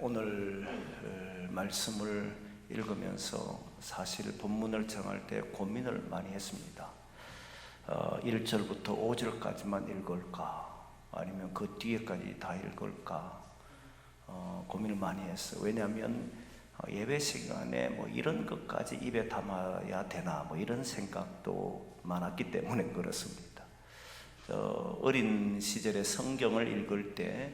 오늘 말씀을 읽으면서 사실 본문을 정할 때 고민을 많이 했습니다. 1절부터 5절까지만 읽을까 아니면 그 뒤에까지 다 읽을까 고민을 많이 했어요. 왜냐하면 예배 시간에 뭐 이런 것까지 입에 담아야 되나 뭐 이런 생각도 많았기 때문에 그렇습니다. 어린 시절에 성경을 읽을 때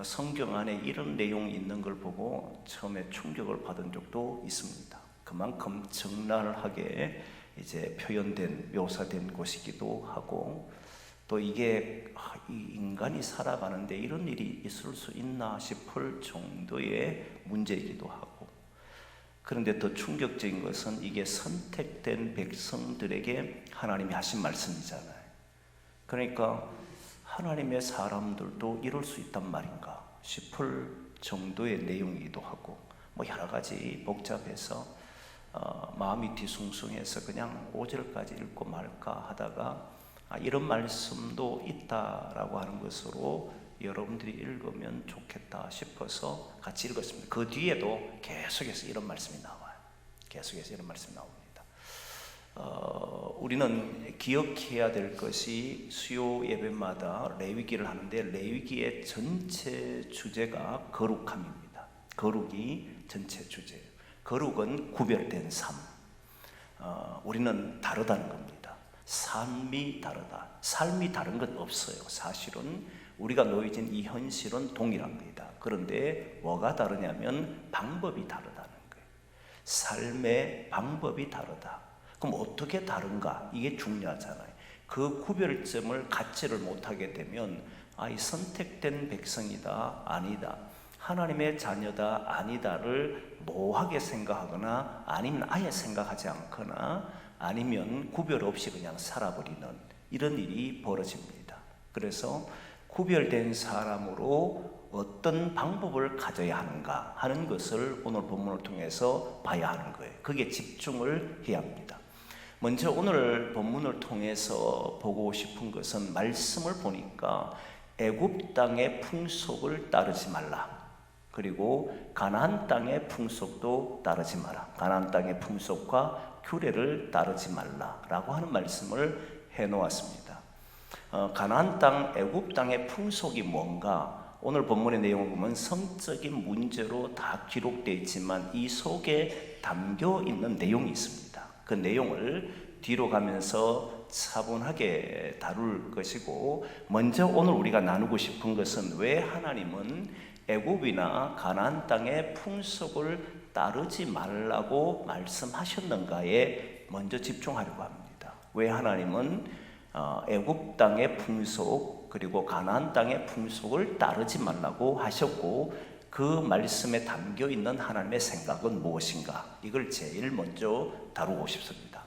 성경 안에 이런 내용이 있는 걸 보고 처음에 충격을 받은 적도 있습니다. 그만큼 적나라하게 이제 표현된, 묘사된 곳이기도 하고, 또 이게 이 인간이 살아가는데 이런 일이 있을 수 있나 싶을 정도의 문제이기도 하고, 그런데 더 충격적인 것은 이게 선택된 백성들에게 하나님이 하신 말씀이잖아요. 그러니까 하나님의 사람들도 이럴 수 있단 말인가 싶을 정도의 내용이기도 하고, 뭐 여러 가지 복잡해서 마음이 뒤숭숭해서 그냥 5절까지 읽고 말까 하다가 이런 말씀도 있다라고 하는 것으로 여러분들이 읽으면 좋겠다 싶어서 같이 읽었습니다. 그 뒤에도 계속해서 이런 말씀이 나와요. 계속해서 이런 말씀이 나옵니다. 우리는 기억해야 될 것이 수요 예배마다 레위기를 하는데, 레위기의 전체 주제가 거룩함입니다. 거룩이 전체 주제예요. 거룩은 구별된 삶. 우리는 다르다는 겁니다. 삶이 다르다. 삶이 다른 건 없어요. 사실은 우리가 놓여진 이 현실은 동일합니다. 그런데 뭐가 다르냐면 방법이 다르다는 거예요. 삶의 방법이 다르다. 그럼 어떻게 다른가? 이게 중요하잖아요. 그 구별점을 갖지를 못하게 되면 이 선택된 백성이다, 아니다, 하나님의 자녀다, 아니다를 모호하게 생각하거나 아니면 아예 생각하지 않거나 아니면 구별 없이 그냥 살아버리는 이런 일이 벌어집니다. 그래서 구별된 사람으로 어떤 방법을 가져야 하는가 하는 것을 오늘 본문을 통해서 봐야 하는 거예요. 거기에 집중을 해야 합니다. 먼저 오늘 본문을 통해서 보고 싶은 것은, 말씀을 보니까 애굽 땅의 풍속을 따르지 말라, 그리고 가나안 땅의 풍속도 따르지 마라, 가나안 땅의 풍속과 규례를 따르지 말라라고 하는 말씀을 해놓았습니다. 가나안 땅, 애굽 땅의 풍속이 뭔가, 오늘 본문의 내용을 보면 성적인 문제로 다 기록되어 있지만 이 속에 담겨 있는 내용이 있습니다. 그 내용을 뒤로 가면서 차분하게 다룰 것이고, 먼저 오늘 우리가 나누고 싶은 것은 왜 하나님은 애굽이나 가나안 땅의 풍속을 따르지 말라고 말씀하셨는가에 먼저 집중하려고 합니다. 왜 하나님은 애굽 땅의 풍속 그리고 가나안 땅의 풍속을 따르지 말라고 하셨고, 그 말씀에 담겨 있는 하나님의 생각은 무엇인가, 이걸 제일 먼저 다루고 싶습니다.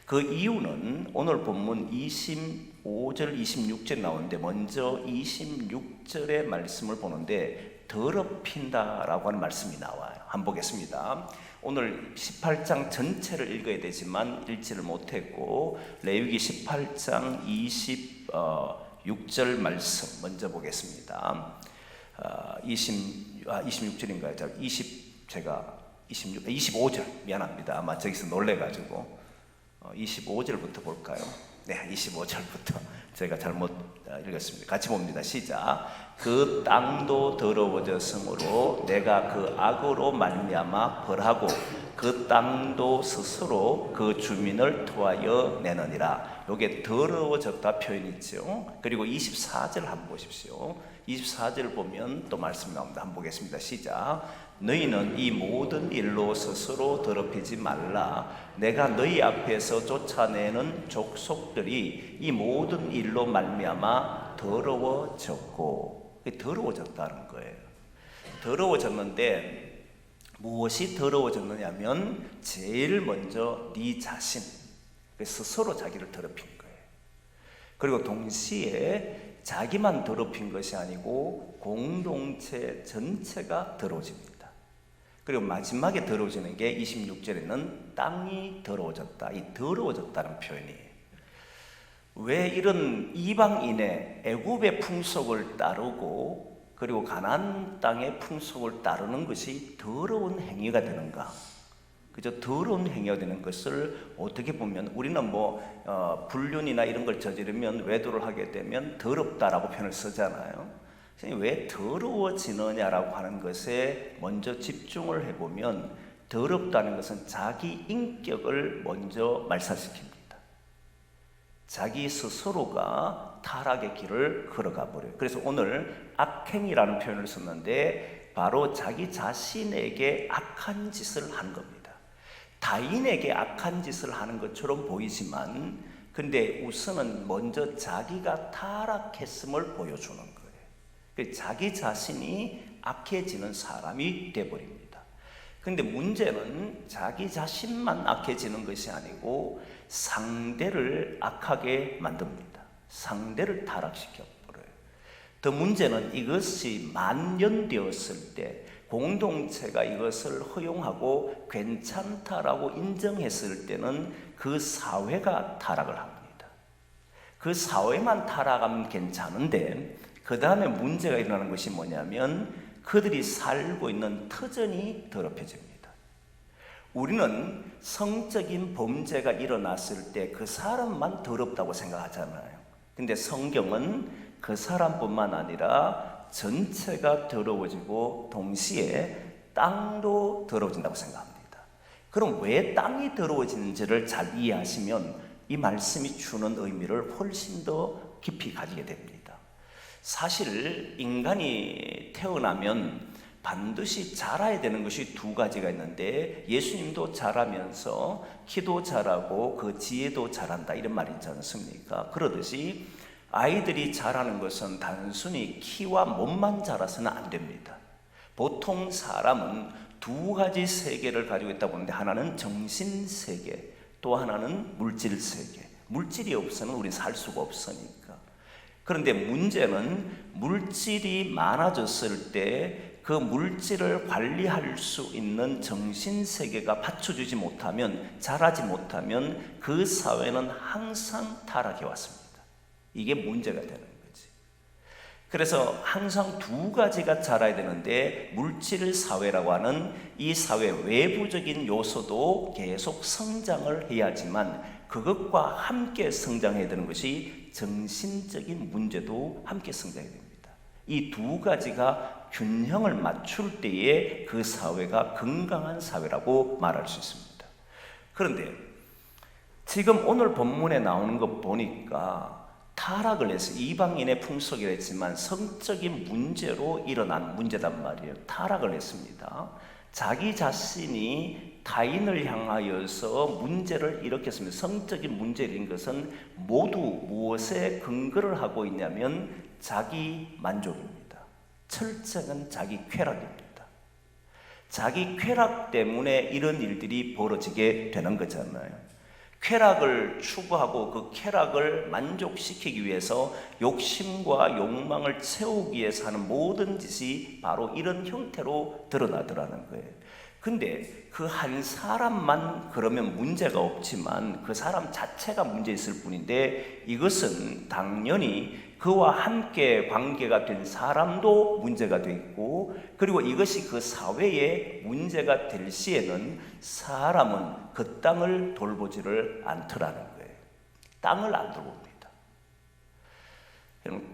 그 이유는 오늘 본문 25절, 26절 나오는데, 먼저 26절의 말씀을 보는데 더럽힌다라고 하는 말씀이 나와요. 한번 보겠습니다. 오늘 18장 전체를 읽어야 되지만 읽지를 못했고, 레위기 18장 26절 말씀 먼저 보겠습니다. 26절인가요? 제가 25절, 미안합니다. 아마 저기서 놀래가지고 25절부터 볼까요? 네, 25절부터 제가 잘못 읽었습니다. 같이 봅니다. 시작. 그 땅도 더러워졌으므로 내가 그 악으로 말미암아 벌하고 그 땅도 스스로 그 주민을 토하여 내느니라. 이게 더러워졌다 표현이 있죠. 그리고 24절 한번 보십시오. 24절 보면 또 말씀이 나옵니다. 한번 보겠습니다. 시작. 너희는 이 모든 일로 스스로 더럽히지 말라. 내가 너희 앞에서 쫓아내는 족속들이 이 모든 일로 말미암아 더러워졌고, 더러워졌다는 거예요. 더러워졌는데 무엇이 더러워졌느냐면 제일 먼저 네 자신, 스스로 자기를 더럽힌 거예요. 그리고 동시에 자기만 더럽힌 것이 아니고 공동체 전체가 더러워집니다. 그리고 마지막에 더러워지는 게 26절에는 땅이 더러워졌다, 이 더러워졌다는 표현이에요. 왜 이런 이방인의 애굽의 풍속을 따르고 그리고 가나안 땅의 풍속을 따르는 것이 더러운 행위가 되는가? 그저 더러운 행위가 되는 것을 어떻게 보면 우리는 불륜이나 이런 걸 저지르면 외도를 하게 되면 더럽다라고 표현을 쓰잖아요. 왜 더러워지느냐라고 하는 것에 먼저 집중을 해보면 더럽다는 것은 자기 인격을 먼저 말살시킵니다. 자기 스스로가 타락의 길을 걸어가 버려요. 그래서 오늘 악행이라는 표현을 썼는데 바로 자기 자신에게 악한 짓을 하는 겁니다. 타인에게 악한 짓을 하는 것처럼 보이지만 근데 우선은 먼저 자기가 타락했음을 보여주는 거예요. 자기 자신이 악해지는 사람이 되어버립니다. 근데 문제는 자기 자신만 악해지는 것이 아니고 상대를 악하게 만듭니다. 상대를 타락시켜버려요. 더 문제는 이것이 만연되었을 때 공동체가 이것을 허용하고 괜찮다라고 인정했을 때는 그 사회가 타락을 합니다. 그 사회만 타락하면 괜찮은데 그 다음에 문제가 일어나는 것이 뭐냐면 그들이 살고 있는 터전이 더럽혀집니다. 우리는 성적인 범죄가 일어났을 때 그 사람만 더럽다고 생각하잖아요. 근데 성경은 그 사람뿐만 아니라 전체가 더러워지고 동시에 땅도 더러워진다고 생각합니다. 그럼 왜 땅이 더러워지는지를 잘 이해하시면 이 말씀이 주는 의미를 훨씬 더 깊이 가지게 됩니다. 사실 인간이 태어나면 반드시 자라야 되는 것이 두 가지가 있는데 예수님도 자라면서 키도 자라고 그 지혜도 자란다 이런 말이 있지 않습니까? 그러듯이 아이들이 자라는 것은 단순히 키와 몸만 자라서는 안 됩니다. 보통 사람은 두 가지 세계를 가지고 있다고 보는데 하나는 정신세계, 또 하나는 물질세계. 물질이 없으면 우리는 살 수가 없으니까. 그런데 문제는 물질이 많아졌을 때 그 물질을 관리할 수 있는 정신세계가 받쳐주지 못하면, 자라지 못하면 그 사회는 항상 타락해 왔습니다. 이게 문제가 되는 거지. 그래서 항상 두 가지가 자라야 되는데 물질 사회라고 하는 이 사회 외부적인 요소도 계속 성장을 해야지만 그것과 함께 성장해야 되는 것이 정신적인 문제도 함께 성장해야 됩니다. 이 두 가지가 균형을 맞출 때에 그 사회가 건강한 사회라고 말할 수 있습니다. 그런데 지금 오늘 본문에 나오는 것 보니까 타락을 해서 이방인의 풍속이라 했지만 성적인 문제로 일어난 문제단 말이에요. 타락을 했습니다. 자기 자신이 타인을 향하여서 문제를 일으켰습니다. 성적인 문제인 것은 모두 무엇에 근거를 하고 있냐면 자기 만족입니다. 철저한 자기 쾌락입니다. 자기 쾌락 때문에 이런 일들이 벌어지게 되는 거잖아요. 쾌락을 추구하고 그 쾌락을 만족시키기 위해서 욕심과 욕망을 채우기 위해서 하는 모든 짓이 바로 이런 형태로 드러나더라는 거예요. 근데 그 한 사람만 그러면 문제가 없지만 그 사람 자체가 문제 있을 뿐인데 이것은 당연히 그와 함께 관계가 된 사람도 문제가 돼 있고 그리고 이것이 그 사회에 문제가 될 시에는 사람은 그 땅을 돌보지를 않더라는 거예요. 땅을 안 돌봅니다.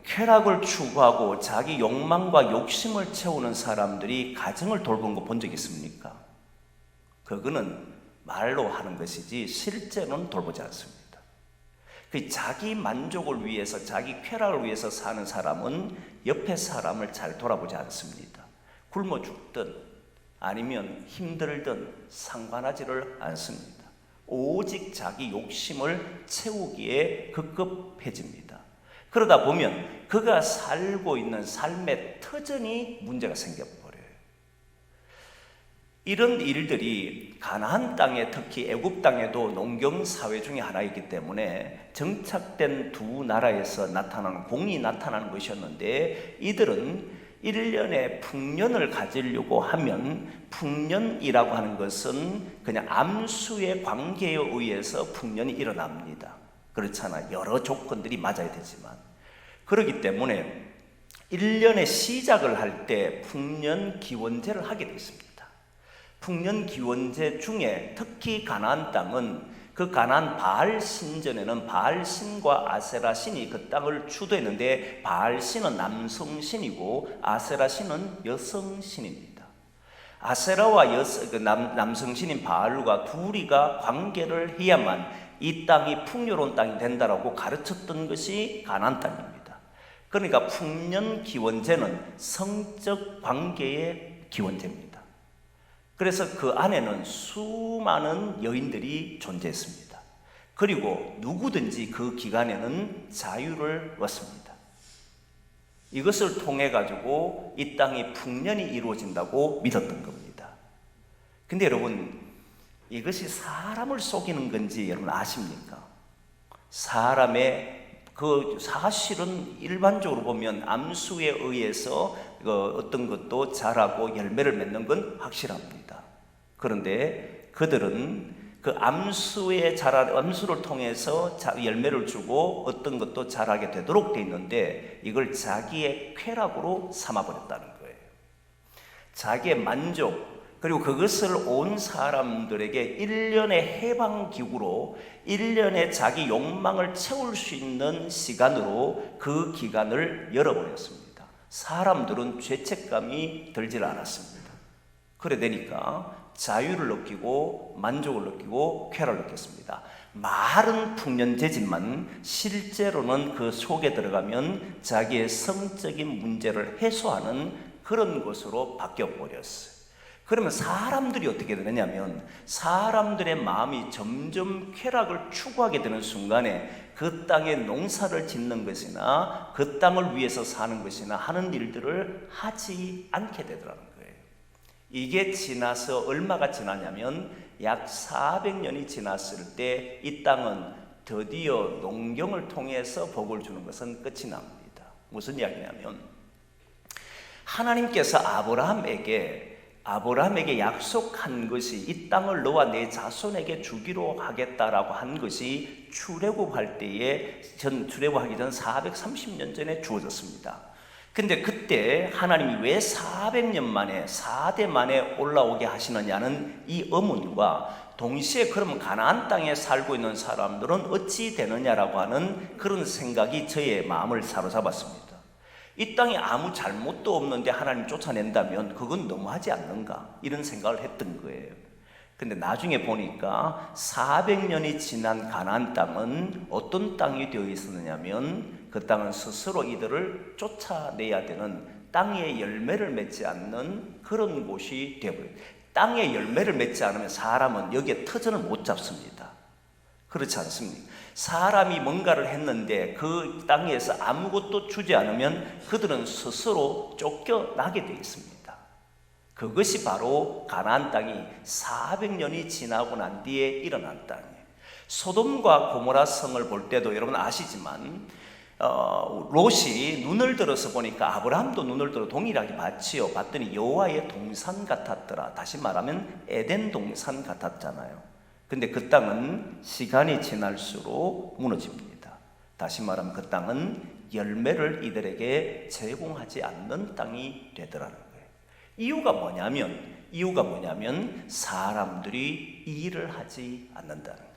쾌락을 추구하고 자기 욕망과 욕심을 채우는 사람들이 가정을 돌보는 거 본 적 있습니까? 그거는 말로 하는 것이지 실제로는 돌보지 않습니다. 그 자기 만족을 위해서 자기 쾌락을 위해서 사는 사람은 옆에 사람을 잘 돌아보지 않습니다. 굶어 죽든 아니면 힘들든 상관하지를 않습니다. 오직 자기 욕심을 채우기에 급급해집니다. 그러다 보면 그가 살고 있는 삶의 터전이 문제가 생겨버려요. 이런 일들이 가나안 땅에 특히 애굽 땅에도 농경 사회 중에 하나이기 때문에 정착된 두 나라에서 나타나는 공이 나타나는 것이었는데 이들은 1년에 풍년을 가지려고 하면 풍년이라고 하는 것은 그냥 암수의 관계에 의해서 풍년이 일어납니다. 그렇잖아. 여러 조건들이 맞아야 되지만 그렇기 때문에 1년의 시작을 할 때 풍년기원제를 하게 됐습니다. 풍년기원제 중에 특히 가나안 땅은 그 가나안 바알 신전에는 바알 신과 아세라 신이 그 땅을 주도했는데, 바알 신은 남성 신이고 아세라 신은 여성 신입니다. 아세라와 남성 신인 바알과 둘이가 관계를 해야만 이 땅이 풍요로운 땅이 된다라고 가르쳤던 것이 가나안 땅입니다. 그러니까 풍년기원제는 성적 관계의 기원제입니다. 그래서 그 안에는 수많은 여인들이 존재했습니다. 그리고 누구든지 그 기간에는 자유를 얻습니다. 이것을 통해 가지고 이 땅이 풍년이 이루어진다고 믿었던 겁니다. 근데 여러분, 이것이 사람을 속이는 건지 여러분 아십니까? 사람의 사실은 일반적으로 보면 암수에 의해서 어떤 것도 자라고 열매를 맺는 건 확실합니다. 그런데 그들은 그 암수를 통해서 열매를 주고 어떤 것도 자라게 되도록 돼 있는데, 이걸 자기의 쾌락으로 삼아버렸다는 거예요. 자기의 만족, 그리고 그것을 온 사람들에게 1년의 해방기구로 1년의 자기 욕망을 채울 수 있는 시간으로 그 기간을 열어버렸습니다. 사람들은 죄책감이 들질 않았습니다. 그래 되니까 자유를 느끼고 만족을 느끼고 쾌락을 느꼈습니다. 말은 풍년제지만 실제로는 그 속에 들어가면 자기의 성적인 문제를 해소하는 그런 것으로 바뀌어버렸어요. 그러면 사람들이 어떻게 되느냐면, 사람들의 마음이 점점 쾌락을 추구하게 되는 순간에 그 땅에 농사를 짓는 것이나 그 땅을 위해서 사는 것이나 하는 일들을 하지 않게 되더라는 거예요. 이게 지나서 얼마가 지나냐면 약 400년이 지났을 때 이 땅은 드디어 농경을 통해서 복을 주는 것은 끝이 납니다. 무슨 이야기냐면, 하나님께서 아브라함에게 약속한 것이 이 땅을 너와 내 자손에게 주기로 하겠다라고 한 것이 출애굽하기 전 430년 전에 주어졌습니다. 근데 그때 하나님이 왜 400년 만에 4대 만에 올라오게 하시느냐는 이 의문과 동시에 그러면 가나안 땅에 살고 있는 사람들은 어찌 되느냐라고 하는 그런 생각이 저의 마음을 사로잡았습니다. 이 땅에 아무 잘못도 없는데 하나님 쫓아낸다면 그건 너무하지 않는가, 이런 생각을 했던 거예요. 근데 나중에 보니까 400년이 지난 가나안 땅은 어떤 땅이 되어 있었느냐면, 그 땅은 스스로 이들을 쫓아내야 되는, 땅에 열매를 맺지 않는 그런 곳이 되어버려요. 땅에 열매를 맺지 않으면 사람은 여기에 터전을 못 잡습니다. 그렇지 않습니까? 사람이 뭔가를 했는데 그 땅에서 아무것도 주지 않으면 그들은 스스로 쫓겨나게 되어 있습니다. 그것이 바로 가나안 땅이 400년이 지나고 난 뒤에 일어난 땅이에요. 소돔과 고모라 성을 볼 때도 여러분 아시지만 롯이 눈을 들어서 보니까 아브라함도 눈을 들어 동일하게 봤지요. 봤더니 여호와의 동산 같았더라. 다시 말하면 에덴 동산 같았잖아요. 근데 그 땅은 시간이 지날수록 무너집니다. 다시 말하면 그 땅은 열매를 이들에게 제공하지 않는 땅이 되더라는 거예요. 이유가 뭐냐면 사람들이 일을 하지 않는다는 거예요.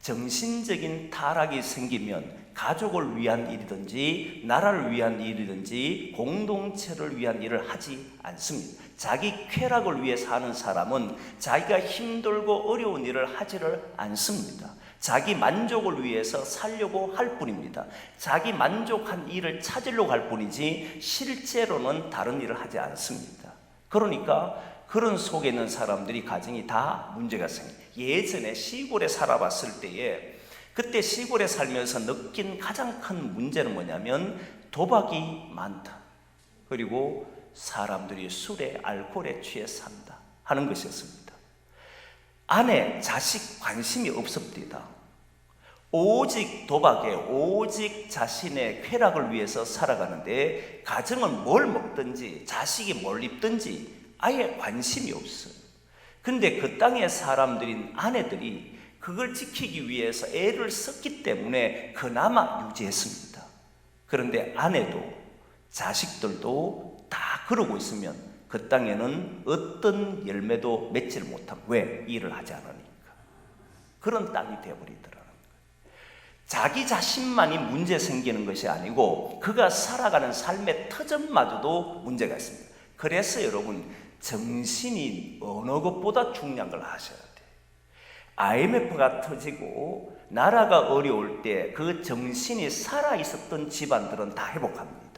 정신적인 타락이 생기면 가족을 위한 일이든지 나라를 위한 일이든지 공동체를 위한 일을 하지 않습니다. 자기 쾌락을 위해 사는 사람은 자기가 힘들고 어려운 일을 하지를 않습니다. 자기 만족을 위해서 살려고 할 뿐입니다. 자기 만족한 일을 찾으려고 할 뿐이지 실제로는 다른 일을 하지 않습니다. 그러니까 그런 속에 있는 사람들이 가정이 다 문제가 생깁니다. 예전에 시골에 살아봤을 때에 그때 시골에 살면서 느낀 가장 큰 문제는 뭐냐면 도박이 많다. 그리고 사람들이 술에 알코올에 취해 산다 하는 것이었습니다. 아내, 자식 관심이 없습니다. 오직 도박에 오직 자신의 쾌락을 위해서 살아가는데 가정은 뭘 먹든지 자식이 뭘 입든지 아예 관심이 없어요. 근데 그 땅의 사람들인 아내들이 그걸 지키기 위해서 애를 썼기 때문에 그나마 유지했습니다. 그런데 아내도 자식들도 다 그러고 있으면 그 땅에는 어떤 열매도 맺지를 못하고, 왜? 일을 하지 않으니까. 그런 땅이 되어버리더라는 거예요. 자기 자신만이 문제 생기는 것이 아니고 그가 살아가는 삶의 터전마저도 문제가 있습니다. 그래서 여러분, 정신이 어느 것보다 중요한 걸 아셔야 돼요. IMF가 터지고 나라가 어려울 때 그 정신이 살아있었던 집안들은 다 회복합니다.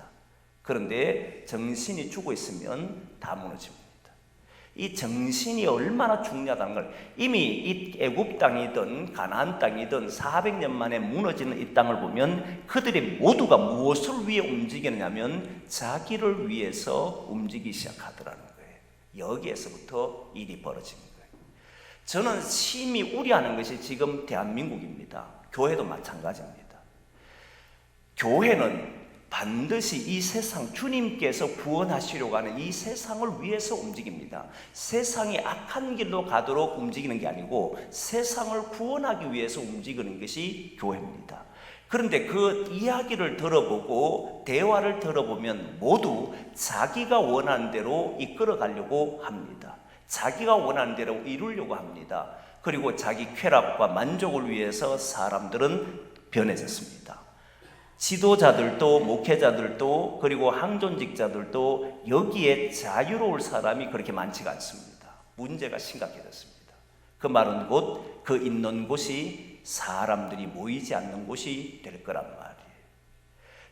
그런데 정신이 죽어 있으면 다 무너집니다. 이 정신이 얼마나 중요하다는 걸, 이미 이 애굽 땅이든 가나안 땅이든 400년 만에 무너지는 이 땅을 보면 그들이 모두가 무엇을 위해 움직이느냐면 자기를 위해서 움직이기 시작하더라는 거예요. 여기에서부터 일이 벌어집니다. 저는 심히 우려하는 것이 지금 대한민국입니다. 교회도 마찬가지입니다. 교회는 반드시 이 세상, 주님께서 구원하시려고 하는 이 세상을 위해서 움직입니다. 세상이 악한 길로 가도록 움직이는 게 아니고 세상을 구원하기 위해서 움직이는 것이 교회입니다. 그런데 그 이야기를 들어보고 대화를 들어보면 모두 자기가 원하는 대로 이끌어 가려고 합니다. 자기가 원하는 대로 이루려고 합니다. 그리고 자기 쾌락과 만족을 위해서 사람들은 변해졌습니다. 지도자들도 목회자들도 그리고 항존직자들도 여기에 자유로울 사람이 그렇게 많지가 않습니다. 문제가 심각해졌습니다. 그 말은 곧 그 있는 곳이 사람들이 모이지 않는 곳이 될 거란 말이에요.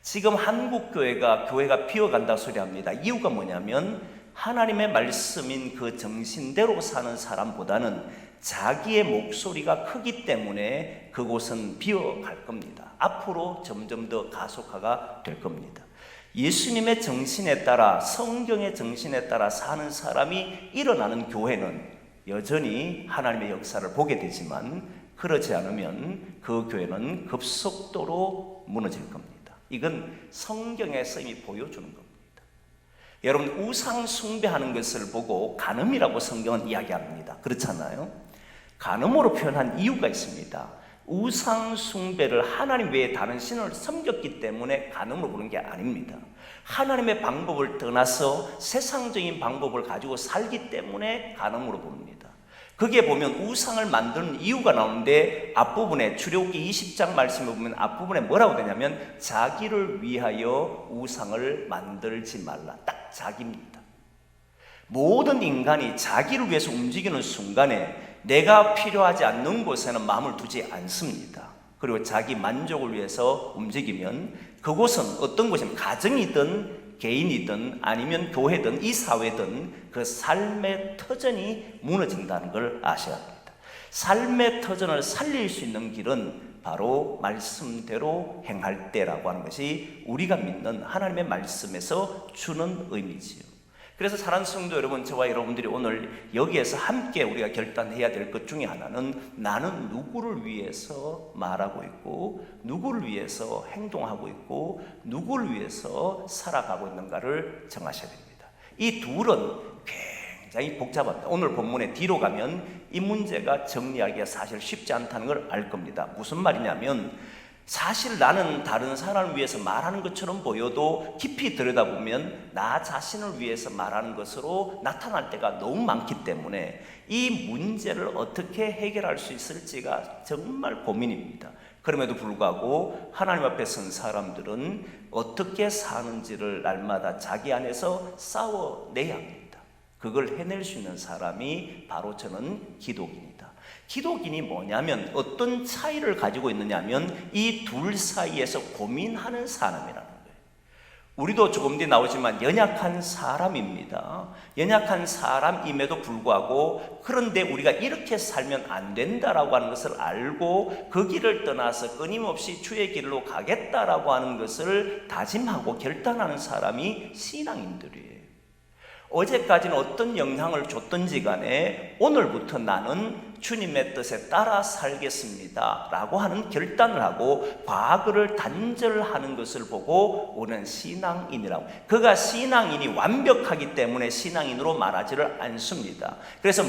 지금 한국교회가 비어간다 소리 합니다. 이유가 뭐냐면 하나님의 말씀인 그 정신대로 사는 사람보다는 자기의 목소리가 크기 때문에 그곳은 비어갈 겁니다. 앞으로 점점 더 가속화가 될 겁니다. 예수님의 정신에 따라, 성경의 정신에 따라 사는 사람이 일어나는 교회는 여전히 하나님의 역사를 보게 되지만, 그렇지 않으면 그 교회는 급속도로 무너질 겁니다. 이건 성경에서 이미 보여주는 겁니다. 여러분, 우상 숭배하는 것을 보고 간음이라고 성경은 이야기합니다. 그렇잖아요? 간음으로 표현한 이유가 있습니다. 우상 숭배를 하나님 외에 다른 신을 섬겼기 때문에 간음으로 부르는 게 아닙니다. 하나님의 방법을 떠나서 세상적인 방법을 가지고 살기 때문에 간음으로 부릅니다. 그게 보면 우상을 만드는 이유가 나오는데, 앞부분에 출애굽기 20장 말씀을 보면 앞부분에 뭐라고 되냐면 자기를 위하여 우상을 만들지 말라. 딱 자기입니다. 모든 인간이 자기를 위해서 움직이는 순간에 내가 필요하지 않는 곳에는 마음을 두지 않습니다. 그리고 자기 만족을 위해서 움직이면 그곳은 어떤 곳이면 가정이든 개인이든 아니면 교회든 이 사회든 그 삶의 터전이 무너진다는 걸 아셔야 합니다. 삶의 터전을 살릴 수 있는 길은 바로 말씀대로 행할 때라고 하는 것이 우리가 믿는 하나님의 말씀에서 주는 의미지요. 그래서 사랑하는 성도 여러분, 저와 여러분들이 오늘 여기에서 함께 우리가 결단해야 될 것 중에 하나는 나는 누구를 위해서 말하고 있고 누구를 위해서 행동하고 있고 누구를 위해서 살아가고 있는가를 정하셔야 됩니다. 이 둘은 굉장히 복잡합니다. 오늘 본문의 뒤로 가면 이 문제가 정리하기가 사실 쉽지 않다는 걸 알 겁니다. 무슨 말이냐면, 사실 나는 다른 사람을 위해서 말하는 것처럼 보여도 깊이 들여다보면 나 자신을 위해서 말하는 것으로 나타날 때가 너무 많기 때문에 이 문제를 어떻게 해결할 수 있을지가 정말 고민입니다. 그럼에도 불구하고 하나님 앞에 선 사람들은 어떻게 사는지를 날마다 자기 안에서 싸워내야 합니다. 그걸 해낼 수 있는 사람이 바로 저는 기독인입니다. 기독인이 뭐냐면 어떤 차이를 가지고 있느냐면 이 둘 사이에서 고민하는 사람이라는 거예요. 우리도 조금 뒤에 나오지만 연약한 사람입니다. 연약한 사람임에도 불구하고 그런데 우리가 이렇게 살면 안 된다라고 하는 것을 알고 그 길을 떠나서 끊임없이 주의 길로 가겠다라고 하는 것을 다짐하고 결단하는 사람이 신앙인들이에요. 어제까지는 어떤 영향을 줬든지 간에 오늘부터 나는 주님의 뜻에 따라 살겠습니다 라고 하는 결단을 하고 과거를 단절하는 것을 보고 우리는 신앙인이라고, 그가 신앙인이 완벽하기 때문에 신앙인으로 말하지를 않습니다. 그래서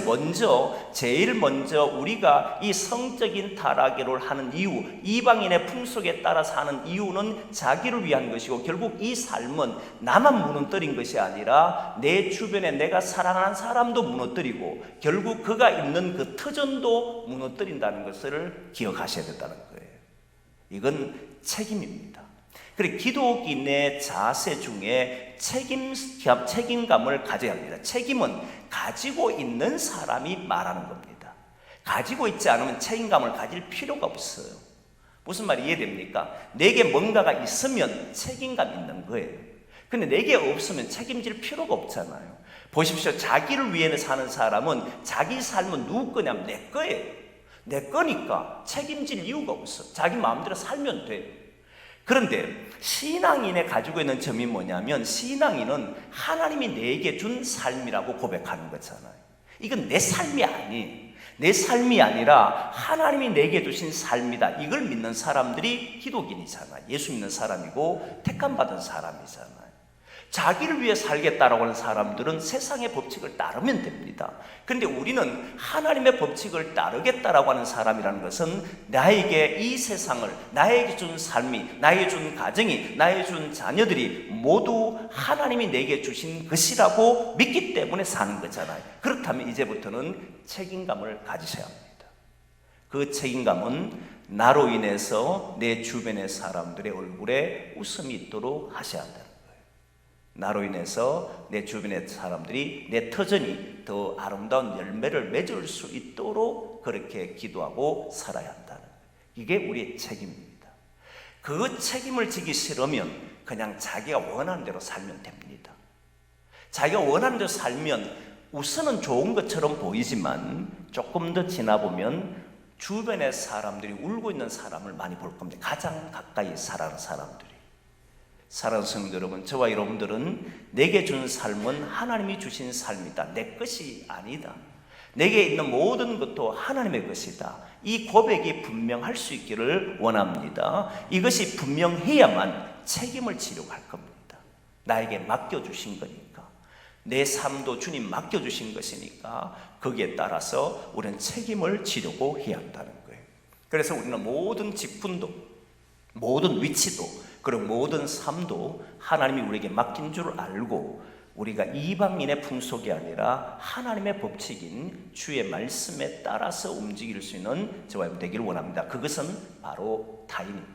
제일 먼저 우리가 이 성적인 타락을 하는 이유, 이방인의 풍속에 따라 사는 이유는 자기를 위한 것이고, 결국 이 삶은 나만 무너뜨린 것이 아니라 내 주변에 내가 사랑하는 사람도 무너뜨리고 결국 그가 있는 그 터전도 무너뜨린다는 것을 기억하셔야 된다는 거예요. 이건 책임입니다. 그리고 기독인의 자세 중에 책임감을 가져야 합니다. 책임은 가지고 있는 사람이 말하는 겁니다. 가지고 있지 않으면 책임감을 가질 필요가 없어요. 무슨 말이 이해됩니까? 내게 뭔가가 있으면 책임감 있는 거예요. 근데 내게 없으면 책임질 필요가 없잖아요. 보십시오. 자기를 위해 사는 사람은 자기 삶은 누구 거냐면 내 거예요. 내 거니까 책임질 이유가 없어. 자기 마음대로 살면 돼. 그런데 신앙인의 가지고 있는 점이 뭐냐면, 신앙인은 하나님이 내게 준 삶이라고 고백하는 거잖아요. 이건 내 삶이 아니에요. 내 삶이 아니라 하나님이 내게 주신 삶이다. 이걸 믿는 사람들이 기독인이잖아요. 예수 믿는 사람이고 택함받은 사람이잖아요. 자기를 위해 살겠다라고 하는 사람들은 세상의 법칙을 따르면 됩니다. 그런데 우리는 하나님의 법칙을 따르겠다라고 하는 사람이라는 것은 나에게 이 세상을, 나에게 준 삶이, 나에게 준 가정이, 나에게 준 자녀들이 모두 하나님이 내게 주신 것이라고 믿기 때문에 사는 거잖아요. 그렇다면 이제부터는 책임감을 가지셔야 합니다. 그 책임감은 나로 인해서 내 주변의 사람들의 얼굴에 웃음이 있도록 하셔야 한다. 나로 인해서 내 주변의 사람들이 내 터전이 더 아름다운 열매를 맺을 수 있도록 그렇게 기도하고 살아야 한다는, 이게 우리의 책임입니다. 그 책임을 지기 싫으면 그냥 자기가 원하는 대로 살면 됩니다. 자기가 원하는 대로 살면 우선은 좋은 것처럼 보이지만 조금 더 지나보면 주변의 사람들이 울고 있는 사람을 많이 볼 겁니다. 가장 가까이 살아가는 사람들이. 사랑하는 성도 여러분, 저와 여러분들은 내게 준 삶은 하나님이 주신 삶이다. 내 것이 아니다. 내게 있는 모든 것도 하나님의 것이다. 이 고백이 분명할 수 있기를 원합니다. 이것이 분명해야만 책임을 지려고 할 겁니다. 나에게 맡겨주신 거니까, 내 삶도 주님 맡겨주신 것이니까 거기에 따라서 우리는 책임을 지려고 해야 한다는 거예요. 그래서 우리는 모든 직분도, 모든 위치도, 그리고 모든 삶도 하나님이 우리에게 맡긴 줄 알고 우리가 이방인의 풍속이 아니라 하나님의 법칙인 주의 말씀에 따라서 움직일 수 있는 저와 여러분 되기를 원합니다. 그것은 바로 타인입니다.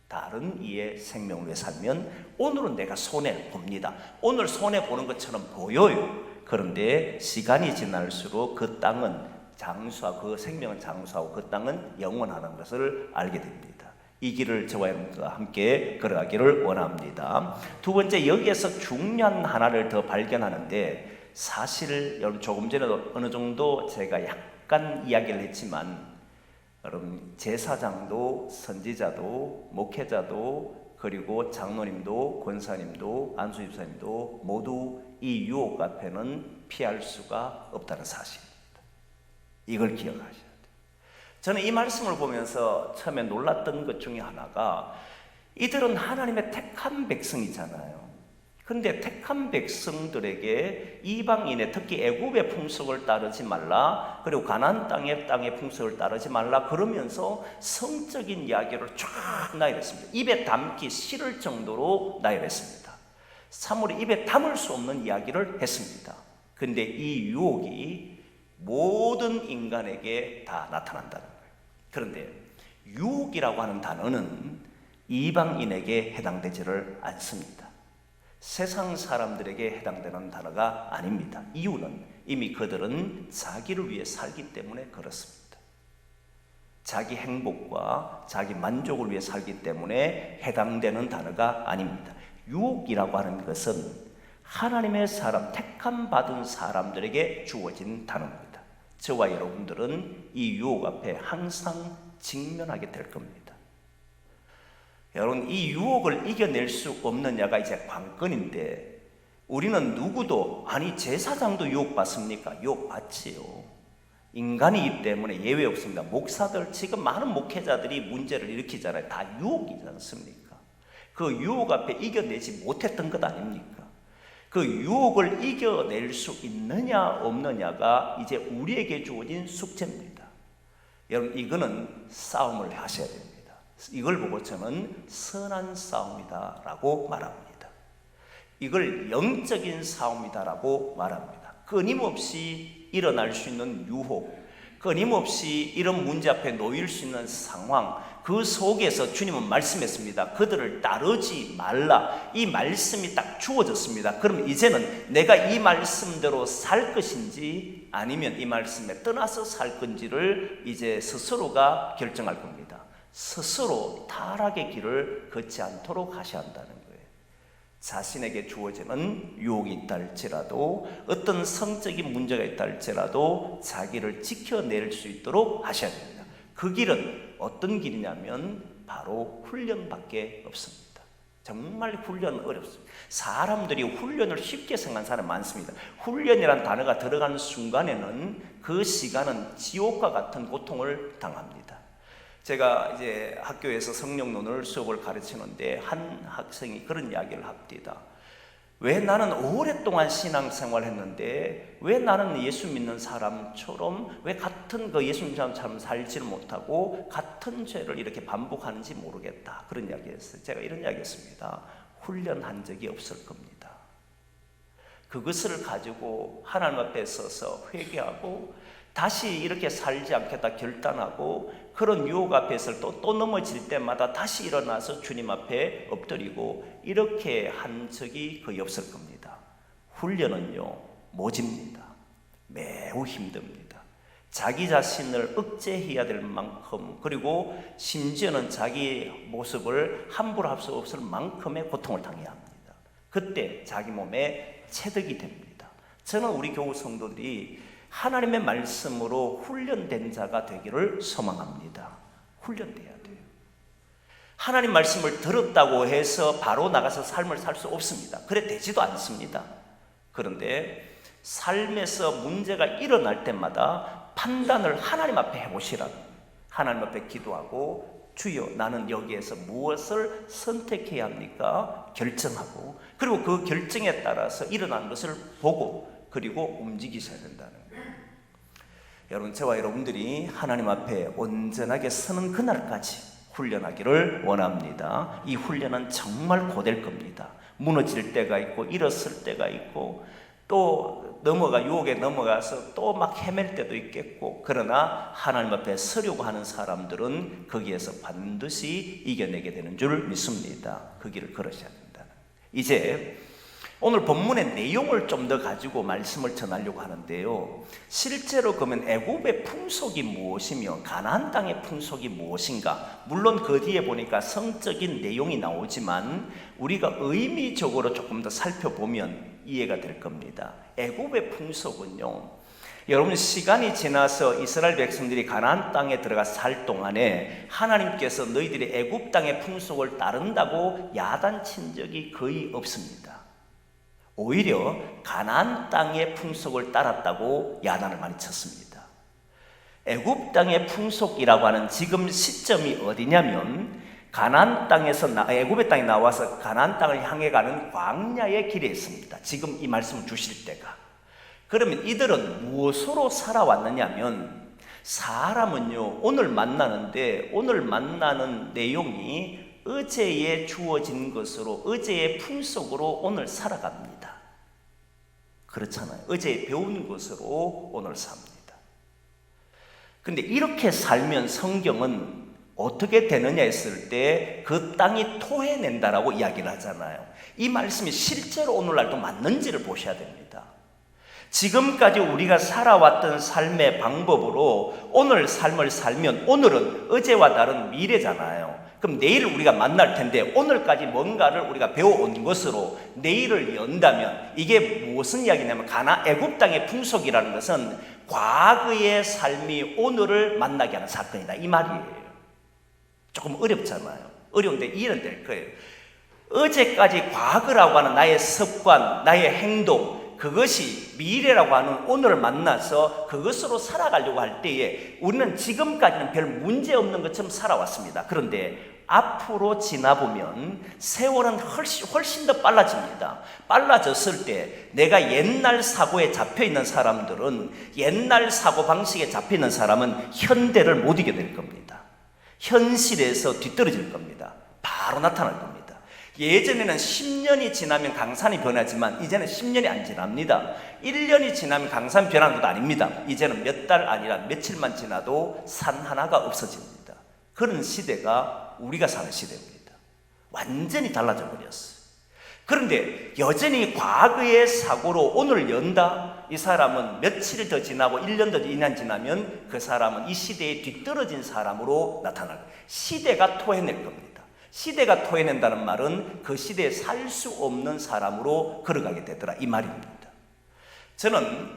다른 이의 생명을 위해 살면 오늘은 내가 손해봅니다. 오늘 손해보는 것처럼 보여요. 그런데 시간이 지날수록 그 땅은 장수하고, 그 생명은 장수하고 그 땅은 영원하는 것을 알게 됩니다. 이 길을 저와 여러분과 함께 걸어가기를 원합니다. 두 번째, 여기에서 중요한 하나를 더 발견하는데, 사실 여러분 조금 전에도 어느 정도 제가 약간 이야기를 했지만, 여러분 제사장도 선지자도 목회자도 그리고 장로님도 권사님도 안수집사님도 모두 이 유혹 앞에는 피할 수가 없다는 사실입니다. 이걸 기억하셔야 돼요. 저는 이 말씀을 보면서 처음에 놀랐던 것 중에 하나가, 이들은 하나님의 택한 백성이잖아요. 그런데 택한 백성들에게 이방인의, 특히 애굽의 풍속을 따르지 말라, 그리고 가나안 땅의 풍속을 따르지 말라 그러면서 성적인 이야기를 쫙 나열했습니다. 입에 담기 싫을 정도로 나열했습니다. 사물이 입에 담을 수 없는 이야기를 했습니다. 그런데 이 유혹이 모든 인간에게 다 나타난다는 거예요. 그런데 유혹이라고 하는 단어는 이방인에게 해당되지를 않습니다. 세상 사람들에게 해당되는 단어가 아닙니다. 이유는 이미 그들은 자기를 위해 살기 때문에 그렇습니다. 자기 행복과 자기 만족을 위해 살기 때문에 해당되는 단어가 아닙니다. 유혹이라고 하는 것은 하나님의 사람, 택함 받은 사람들에게 주어진 단어입니다. 저와 여러분들은 이 유혹 앞에 항상 직면하게 될 겁니다. 여러분, 이 유혹을 이겨낼 수 없느냐가 이제 관건인데, 우리는 누구도, 아니 제사장도 유혹받습니까? 유혹받지요. 인간이기 때문에 예외 없습니다. 목사들, 지금 많은 목회자들이 문제를 일으키잖아요. 다 유혹이지 않습니까? 그 유혹 앞에 이겨내지 못했던 것 아닙니까? 그 유혹을 이겨낼 수 있느냐 없느냐가 이제 우리에게 주어진 숙제입니다. 여러분, 이거는 싸움을 하셔야 됩니다. 이걸 보고 저는 선한 싸움이다 라고 말합니다. 이걸 영적인 싸움이다라고 말합니다. 끊임없이 일어날 수 있는 유혹, 끊임없이 이런 문제 앞에 놓일 수 있는 상황, 그 속에서 주님은 말씀했습니다. 그들을 따르지 말라. 이 말씀이 딱 주어졌습니다. 그럼 이제는 내가 이 말씀대로 살 것인지 아니면 이 말씀에 떠나서 살 건지를 이제 스스로가 결정할 겁니다. 스스로 타락의 길을 걷지 않도록 하셔야 한다는 거예요. 자신에게 주어지는 유혹이 있다 할지라도, 어떤 성적인 문제가 있다 할지라도 자기를 지켜낼 수 있도록 하셔야 됩니다. 그 길은 어떤 길이냐면 바로 훈련밖에 없습니다. 정말 훈련은 어렵습니다. 사람들이 훈련을 쉽게 생각하는 사람이 많습니다. 훈련이란 단어가 들어가는 순간에는 그 시간은 지옥과 같은 고통을 당합니다. 제가 이제 학교에서 성령론을 수업을 가르치는데 한 학생이 그런 이야기를 합니다. 왜 나는 오랫동안 신앙생활을 했는데 왜 나는 예수 믿는 사람처럼 왜 같은 그 예수 믿는 사람처럼 살지를 못하고 같은 죄를 이렇게 반복하는지 모르겠다. 그런 이야기였어요. 제가 이런 이야기했습니다. 훈련한 적이 없을 겁니다. 그것을 가지고 하나님 앞에 서서 회개하고 다시 이렇게 살지 않겠다 결단하고 그런 유혹 앞에서 또 넘어질 때마다 다시 일어나서 주님 앞에 엎드리고 이렇게 한 적이 거의 없을 겁니다. 훈련은요, 모집니다. 매우 힘듭니다. 자기 자신을 억제해야 될 만큼, 그리고 심지어는 자기 모습을 함부로 할 수 없을 만큼의 고통을 당해야 합니다. 그때 자기 몸에 체득이 됩니다. 저는 우리 교우 성도들이 하나님의 말씀으로 훈련된 자가 되기를 소망합니다. 훈련돼야 돼요. 하나님 말씀을 들었다고 해서 바로 나가서 삶을 살 수 없습니다. 그래 되지도 않습니다. 그런데 삶에서 문제가 일어날 때마다 판단을 하나님 앞에 해보시라고, 하나님 앞에 기도하고 주여 나는 여기에서 무엇을 선택해야 합니까? 결정하고, 그리고 그 결정에 따라서 일어난 것을 보고 그리고 움직이셔야 된다는 거예요. 여러분, 저와 여러분들이 하나님 앞에 온전하게 서는 그날까지 훈련하기를 원합니다. 이 훈련은 정말 고될 겁니다. 무너질 때가 있고 일었을 때가 있고 또 유혹에 넘어가서 또 막 헤맬 때도 있겠고, 그러나 하나님 앞에 서려고 하는 사람들은 거기에서 반드시 이겨내게 되는 줄 믿습니다. 그 길을 걸으셔야 된다는. 이제 오늘 본문의 내용을 좀 더 가지고 말씀을 전하려고 하는데요. 실제로 그러면 애굽의 풍속이 무엇이며 가나안 땅의 풍속이 무엇인가? 물론 그 뒤에 보니까 성적인 내용이 나오지만 우리가 의미적으로 조금 더 살펴보면 이해가 될 겁니다. 애굽의 풍속은요, 여러분 시간이 지나서 이스라엘 백성들이 가나안 땅에 들어가 살 동안에 하나님께서 너희들이 애굽 땅의 풍속을 따른다고 야단친 적이 거의 없습니다. 오히려 가나안 땅의 풍속을 따랐다고 야단을 많이 쳤습니다. 애굽 땅의 풍속이라고 하는 지금 시점이 어디냐면 가나안 땅에서 애굽의 땅에 나와서 가나안 땅을 향해 가는 광야의 길에 있습니다. 지금 이 말씀을 주실 때가. 그러면 이들은 무엇으로 살아왔느냐면, 사람은요 오늘 만나는데 오늘 만나는 내용이 어제에 주어진 것으로 어제의 풍속으로 오늘 살아갑니다. 그렇잖아요. 어제 배운 것으로 오늘 삽니다. 근데 이렇게 살면 성경은 어떻게 되느냐 했을 때 그 땅이 토해낸다라고 이야기를 하잖아요. 이 말씀이 실제로 오늘날도 맞는지를 보셔야 됩니다. 지금까지 우리가 살아왔던 삶의 방법으로 오늘 삶을 살면 오늘은 어제와 다른 미래잖아요. 그럼 내일 우리가 만날 텐데 오늘까지 뭔가를 우리가 배워온 것으로 내일을 연다면 이게 무슨 이야기냐면 애굽 땅의 풍속이라는 것은 과거의 삶이 오늘을 만나게 하는 사건이다 이 말이에요. 조금 어렵잖아요. 어려운데 이해는 될 거예요. 어제까지 과거라고 하는 나의 습관, 나의 행동, 그것이 미래라고 하는 오늘을 만나서 그것으로 살아가려고 할 때에 우리는 지금까지는 별 문제 없는 것처럼 살아왔습니다. 그런데 앞으로 지나보면 세월은 훨씬 더 빨라집니다. 빨라졌을 때 내가 옛날 사고에 잡혀있는 사람들은, 옛날 사고방식에 잡혀있는 사람은 현대를 못 이겨낼 겁니다. 현실에서 뒤떨어질 겁니다. 바로 나타날 겁니다. 예전에는 10년이 지나면 강산이 변하지만 이제는 10년이 안 지납니다. 1년이 지나면 강산이 변하는 것도 아닙니다. 이제는 몇 달 아니라 며칠만 지나도 산 하나가 없어집니다. 그런 시대가 우리가 사는 시대입니다. 완전히 달라져 버렸어요. 그런데 여전히 과거의 사고로 오늘 연다? 이 사람은 며칠 더 지나고 1년 더 2년 지나면 그 사람은 이 시대에 뒤떨어진 사람으로 나타날 거예요. 시대가 토해낼 겁니다. 시대가 토해낸다는 말은 그 시대에 살 수 없는 사람으로 걸어가게 되더라, 이 말입니다. 저는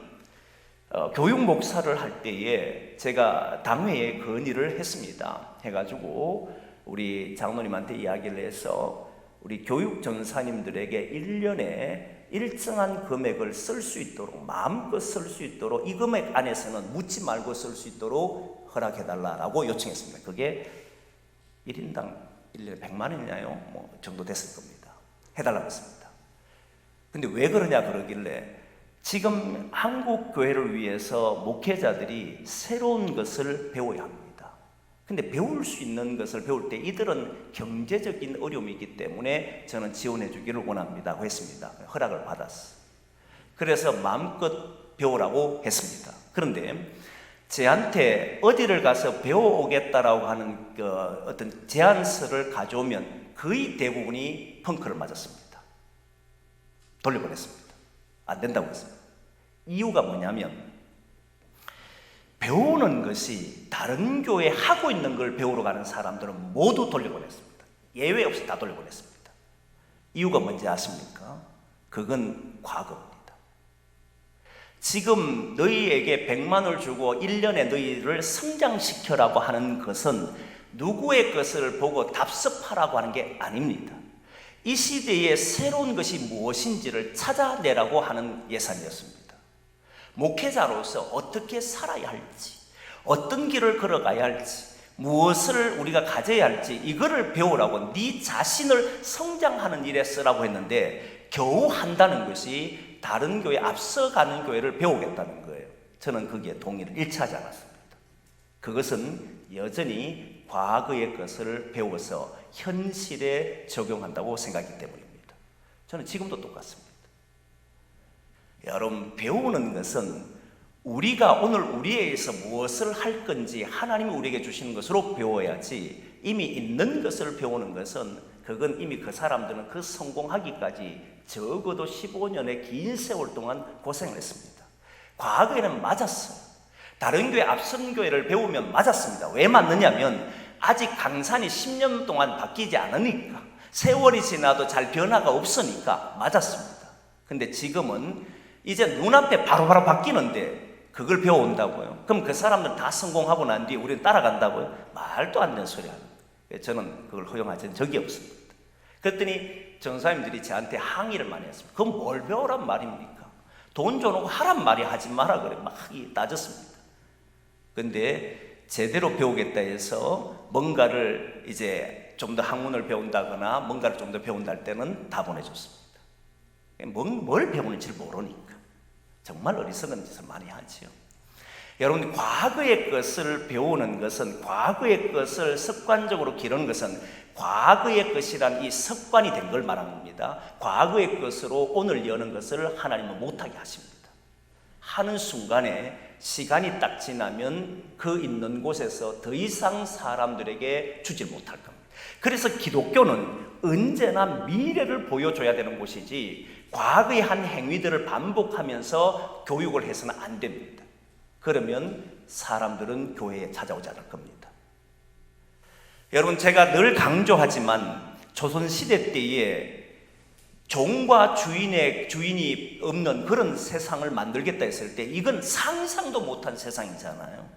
교육 목사를 할 때에 제가 당회에 건의를 했습니다. 해가지고 우리 장로님한테 이야기를 해서 우리 교육 전사님들에게 1년에 일정한 금액을 쓸 수 있도록, 마음껏 쓸 수 있도록, 이 금액 안에서는 묻지 말고 쓸 수 있도록 허락해달라고 요청했습니다. 그게 1인당 1년에 100만 원이냐요? 뭐 정도 됐을 겁니다. 해달라고 했습니다. 근데 왜 그러냐 그러길래 지금 한국 교회를 위해서 목회자들이 새로운 것을 배워야 합니다. 근데 배울 수 있는 것을 배울 때 이들은 경제적인 어려움이 있기 때문에 저는 지원해 주기를 원합니다 했습니다. 허락을 받았어요. 그래서 마음껏 배우라고 했습니다. 그런데 저한테 어디를 가서 배워오겠다라고 하는 어떤 제안서를 가져오면 거의 대부분이 펑크를 맞았습니다. 돌려보냈습니다. 안 된다고 했습니다. 이유가 뭐냐면 배우는 것이 다른 교회 하고 있는 걸 배우러 가는 사람들은 모두 돌려보냈습니다. 예외 없이 다 돌려보냈습니다. 이유가 뭔지 아십니까? 그건 과거입니다. 지금 너희에게 100만 원을 주고 1년에 너희를 성장시켜라고 하는 것은 누구의 것을 보고 답습하라고 하는 게 아닙니다. 이 시대에 새로운 것이 무엇인지를 찾아내라고 하는 예산이었습니다. 목회자로서 어떻게 살아야 할지, 어떤 길을 걸어가야 할지, 무엇을 우리가 가져야 할지 이거를 배우라고, 네 자신을 성장하는 일에 쓰라고 했는데 겨우 한다는 것이 다른 교회, 앞서가는 교회를 배우겠다는 거예요. 저는 거기에 동의를 일치하지 않았습니다. 그것은 여전히 과거의 것을 배워서 현실에 적용한다고 생각하기 때문입니다. 저는 지금도 똑같습니다. 여러분, 배우는 것은 우리가 오늘 우리에게서 무엇을 할 건지 하나님이 우리에게 주시는 것으로 배워야지, 이미 있는 것을 배우는 것은 그건 이미 그 사람들은 그 성공하기까지 적어도 15년의 긴 세월 동안 고생을 했습니다. 과거에는 맞았어요. 다른 교회, 앞선 교회를 배우면 맞았습니다. 왜 맞느냐면 아직 강산이 10년 동안 바뀌지 않으니까, 세월이 지나도 잘 변화가 없으니까 맞았습니다. 근데 지금은 이제 눈앞에 바로바로 바뀌는데 그걸 배워온다고요? 그럼 그 사람들 다 성공하고 난 뒤에 우리는 따라간다고요? 말도 안 되는 소리 합니다. 저는 그걸 허용하지 적이 없습니다. 그랬더니 전사님들이 저한테 항의를 많이 했습니다. 그럼 뭘 배우란 말입니까? 돈 줘놓고 하란 말이 하지 마라 그래. 막 따졌습니다. 근데 제대로 배우겠다 해서 뭔가를 이제 좀 더 학문을 배운다거나 뭔가를 좀 더 배운다 할 때는 다 보내줬습니다. 뭘 배우는지 모르니까. 정말 어리석은 짓을 많이 하지요. 여러분, 과거의 것을 배우는 것은, 과거의 것을 습관적으로 기르는 것은 과거의 것이란 이 습관이 된 걸 말하는 겁니다. 과거의 것으로 오늘 여는 것을 하나님은 못하게 하십니다. 하는 순간에 시간이 딱 지나면 그 있는 곳에서 더 이상 사람들에게 주질 못할 겁니다. 그래서 기독교는 언제나 미래를 보여줘야 되는 곳이지 과거의 한 행위들을 반복하면서 교육을 해서는 안 됩니다. 그러면 사람들은 교회에 찾아오지 않을 겁니다. 여러분, 제가 늘 강조하지만 조선시대 때에 종과 주인이 없는 그런 세상을 만들겠다 했을 때 이건 상상도 못한 세상이잖아요.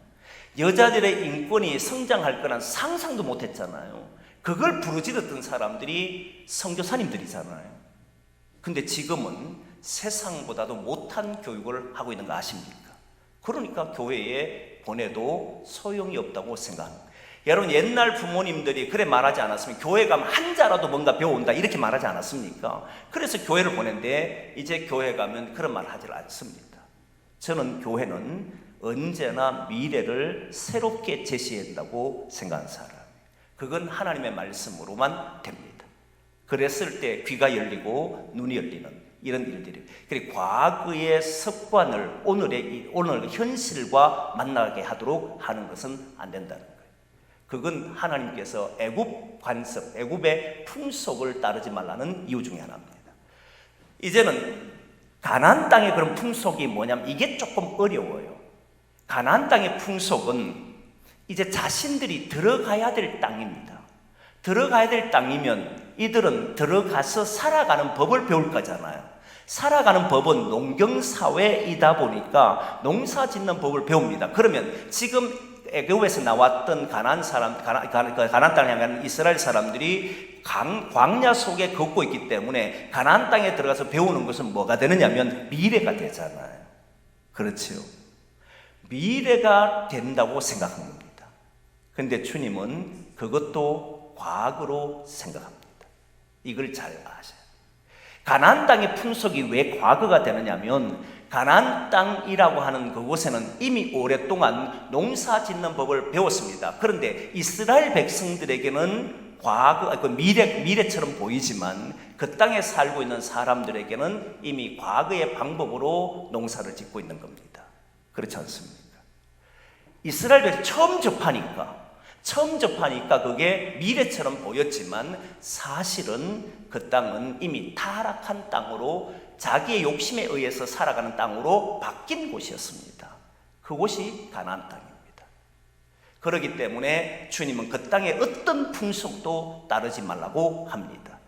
여자들의 인권이 성장할 거란 상상도 못했잖아요. 그걸 부르짖었던 사람들이 선교사님들이잖아요. 근데 지금은 세상보다도 못한 교육을 하고 있는 거 아십니까? 그러니까 교회에 보내도 소용이 없다고 생각합니다. 여러분, 옛날 부모님들이 그래 말하지 않았으면 교회 가면 한자라도 뭔가 배워온다 이렇게 말하지 않았습니까? 그래서 교회를 보낸데 이제 교회 가면 그런 말 하지 않습니다. 저는 교회는 언제나 미래를 새롭게 제시한다고 생각하는 사람이에요. 그건 하나님의 말씀으로만 됩니다. 그랬을 때 귀가 열리고 눈이 열리는 이런 일들이, 그리고 과거의 습관을 오늘 현실과 만나게 하도록 하는 것은 안 된다는 거예요. 그건 하나님께서 애굽 관습, 애굽의 풍속을 따르지 말라는 이유 중에 하나입니다. 이제는 가나안 땅의 그런 풍속이 뭐냐면 이게 조금 어려워요. 가나안 땅의 풍속은 이제 자신들이 들어가야 될 땅입니다. 들어가야 될 땅이면 이들은 들어가서 살아가는 법을 배울 거잖아요. 살아가는 법은 농경사회이다 보니까 농사 짓는 법을 배웁니다. 그러면 지금 애굽에서 나왔던 가나안 땅에 향하는 이스라엘 사람들이 광야 속에 걷고 있기 때문에 가나안 땅에 들어가서 배우는 것은 뭐가 되느냐면 미래가 되잖아요. 그렇죠? 미래가 된다고 생각합니다. 그런데 주님은 그것도 과거로 생각합니다. 이걸 잘 아셔야 돼요. 가나안 땅의 풍속이 왜 과거가 되느냐면 가나안 땅이라고 하는 그곳에는 이미 오랫동안 농사 짓는 법을 배웠습니다. 그런데 이스라엘 백성들에게는 미래처럼 보이지만 그 땅에 살고 있는 사람들에게는 이미 과거의 방법으로 농사를 짓고 있는 겁니다. 그렇지 않습니까? 이스라엘 백성이 처음 접하니까 그게 미래처럼 보였지만 사실은 그 땅은 이미 타락한 땅으로 자기의 욕심에 의해서 살아가는 땅으로 바뀐 곳이었습니다. 그곳이 가나안 땅입니다. 그렇기 때문에 주님은 그 땅의 어떤 풍속도 따르지 말라고 합니다.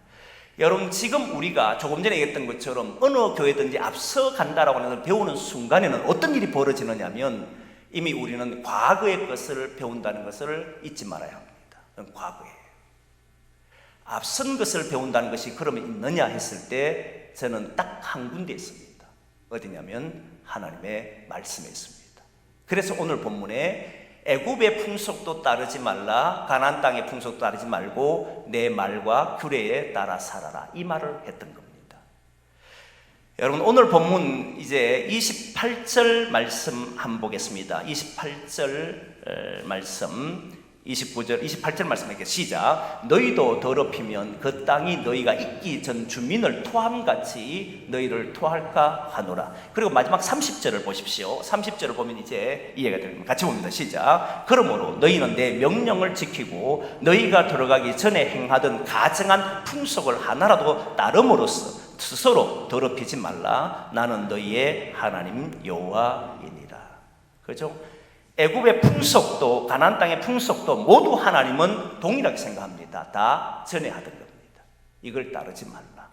여러분, 지금 우리가 조금 전에 얘기했던 것처럼 어느 교회든지 앞서 간다라고 하는 걸 배우는 순간에는 어떤 일이 벌어지느냐면 이미 우리는 과거의 것을 배운다는 것을 잊지 말아야 합니다. 그건 과거예요. 앞선 것을 배운다는 것이 그러면 있느냐 했을 때 저는 딱 한 군데 있습니다. 어디냐면 하나님의 말씀에 있습니다. 그래서 오늘 본문에 애굽의 풍속도 따르지 말라, 가나안 땅의 풍속도 따르지 말고 내 말과 규례에 따라 살아라, 이 말을 했던 겁니다. 여러분, 오늘 본문 이제 28절 말씀 한번 보겠습니다. 28절 말씀 29절, 28절 말씀할게요. 시작. 너희도 더럽히면 그 땅이 너희가 있기 전 주민을 토함같이 너희를 토할까 하노라. 그리고 마지막 30절을 보십시오. 30절을 보면 이제 이해가 됩니다. 같이 봅니다. 시작. 그러므로 너희는 내 명령을 지키고 너희가 들어가기 전에 행하던 가증한 풍속을 하나라도 따름으로써 스스로 더럽히지 말라. 나는 너희의 하나님 여호와이니라. 그렇죠? 애굽의 풍속도 가나안 땅의 풍속도 모두 하나님은 동일하게 생각합니다. 다 전에 하던 겁니다. 이걸 따르지 말라.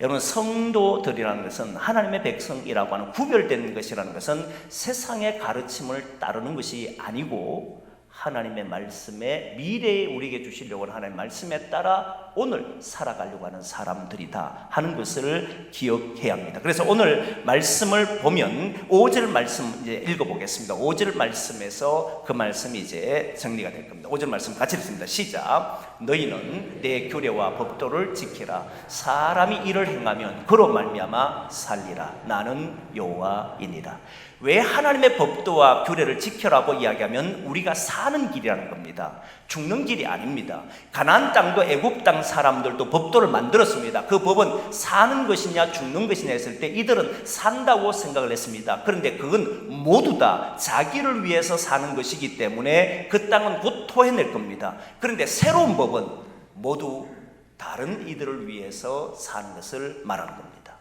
여러분, 성도들이라는 것은 하나님의 백성이라고 하는 구별된 것이라는 것은 세상의 가르침을 따르는 것이 아니고 하나님의 말씀에 미래에 우리에게 주시려고 하는 하나님의 말씀에 따라 오늘 살아가려고 하는 사람들이다 하는 것을 기억해야 합니다. 그래서 오늘 말씀을 보면 5절 말씀 이제 읽어보겠습니다. 5절 말씀에서 그 말씀이 이제 정리가 될 겁니다. 5절 말씀 같이 읽습니다. 시작. 너희는 내 규례와 법도를 지키라. 사람이 이를 행하면 그로 말미암아 살리라. 나는 여호와이니라. 왜 하나님의 법도와 규례를 지켜라고 이야기하면 우리가 사는 길이라는 겁니다. 죽는 길이 아닙니다. 가나안 땅도 애굽 땅 사람들도 법도를 만들었습니다. 그 법은 사는 것이냐 죽는 것이냐 했을 때 이들은 산다고 생각을 했습니다. 그런데 그건 모두 다 자기를 위해서 사는 것이기 때문에 그 땅은 곧 토해낼 겁니다. 그런데 새로운 법은 모두 다른 이들을 위해서 사는 것을 말하는 겁니다.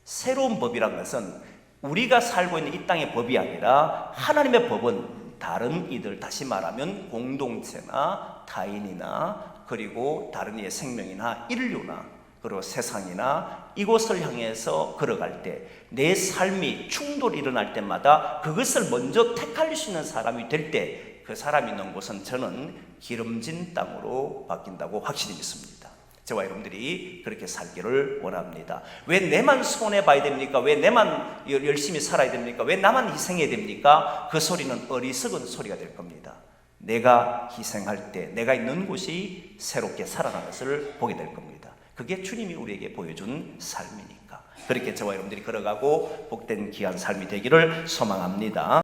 새로운 법이란 것은 우리가 살고 있는 이 땅의 법이 아니라 하나님의 법은 다른 이들, 다시 말하면 공동체나 타인이나 그리고 다른 이의 생명이나 인류나 그리고 세상이나 이곳을 향해서 걸어갈 때 내 삶이 충돌이 일어날 때마다 그것을 먼저 택할 수 있는 사람이 될 때 그 사람이 있는 곳은 저는 기름진 땅으로 바뀐다고 확실히 믿습니다. 저와 여러분들이 그렇게 살기를 원합니다. 왜 내만 손해봐야 됩니까? 왜 내만 열심히 살아야 됩니까? 왜 나만 희생해야 됩니까? 그 소리는 어리석은 소리가 될 겁니다. 내가 희생할 때 내가 있는 곳이 새롭게 살아나는 것을 보게 될 겁니다. 그게 주님이 우리에게 보여준 삶이니까. 그렇게 저와 여러분들이 걸어가고 복된 귀한 삶이 되기를 소망합니다.